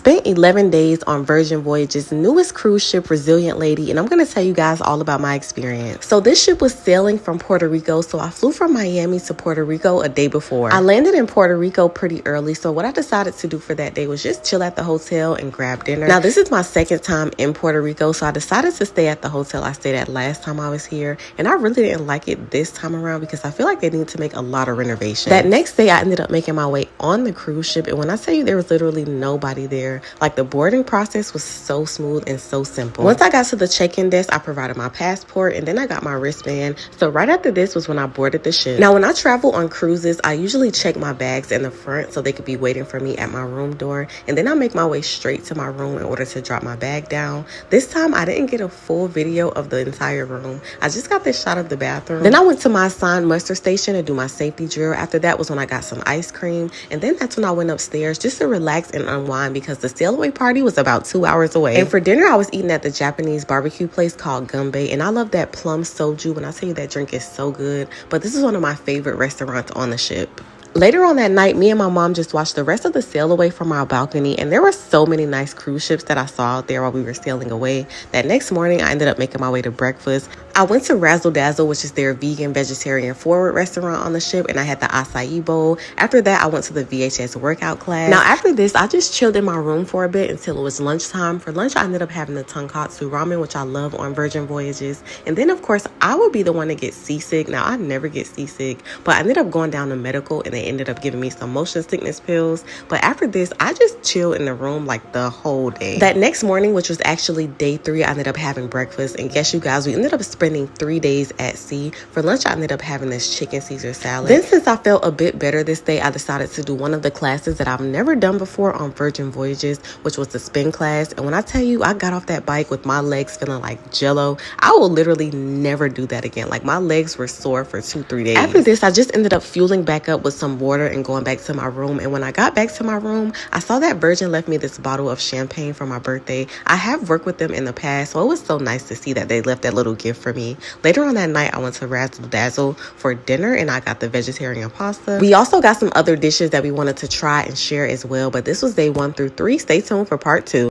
spent 11 days on Virgin Voyages' newest cruise ship, Resilient Lady, and I'm going to tell you guys all about my experience. So this ship was sailing from Puerto Rico, so I flew from Miami to Puerto Rico a day before. I landed in Puerto Rico pretty early, so what I decided to do for that day was just chill at the hotel and grab dinner. Now, this is my second time in Puerto Rico, so I decided to stay at the hotel I stayed at last time I was here, and I really didn't like it this time around because I feel like they need to make a lot of renovations. That next day, I ended up making my way on the cruise ship, and when I tell you there was literally nobody there, like the boarding process was so smooth and so simple. Once I got to the check-in desk, I provided my passport and then I got my wristband. So right after this was when I boarded the ship. Now, when I travel on cruises, I usually check my bags in the front so they could be waiting for me at my room door, and then I make my way straight to my room in order to drop my bag down. This time I didn't get a full video of the entire room. I just got this shot of the bathroom. Then I went to my assigned muster station to do my safety drill. After that was when I got some ice cream, and then that's when I went upstairs just to relax and unwind because the sail away party was about 2 hours away. And for dinner, I was eating at the Japanese barbecue place called Gumbe, and I love that plum soju. When I tell you that drink is so good, but this is one of my favorite restaurants on the ship. Later on that night, me and my mom just watched the rest of the sail away from our balcony, and there were so many nice cruise ships that I saw out there while we were sailing away. That next morning, I ended up making my way to breakfast. I went to Razzle Dazzle, which is their vegan, vegetarian forward restaurant on the ship, and I had the acai bowl. After that, I went to the VHS workout class. Now, after this, I just chilled in my room for a bit until it was lunchtime. For lunch, I ended up having the tonkatsu ramen, which I love on Virgin Voyages. And then, of course, I would be the one to get seasick. Now, I never get seasick, but I ended up going down to medical, and they ended up giving me some motion sickness pills. But after this, I just chilled in the room like the whole day. That next morning, which was actually day 3, I ended up having breakfast, and guess you guys, we ended up spending 3 days at sea. For lunch, I ended up having this chicken Caesar salad. Then, since I felt a bit better this day, I decided to do one of the classes that I've never done before on Virgin Voyages, which was the spin class. And when I tell you I got off that bike with my legs feeling like jello, I will literally never do that again. Like, my legs were sore for 2-3 days. After this, I just ended up fueling back up with some water and going back to my room. And when I got back to my room, I saw that Virgin left me this bottle of champagne for my birthday. I have worked with them in the past, so it was so nice to see that they left that little gift for me. Later on that night, I went to Razzle Dazzle for dinner, and I got the vegetarian pasta. We also got some other dishes that we wanted to try and share as well, but this was day 1 through 3. Stay tuned for part 2.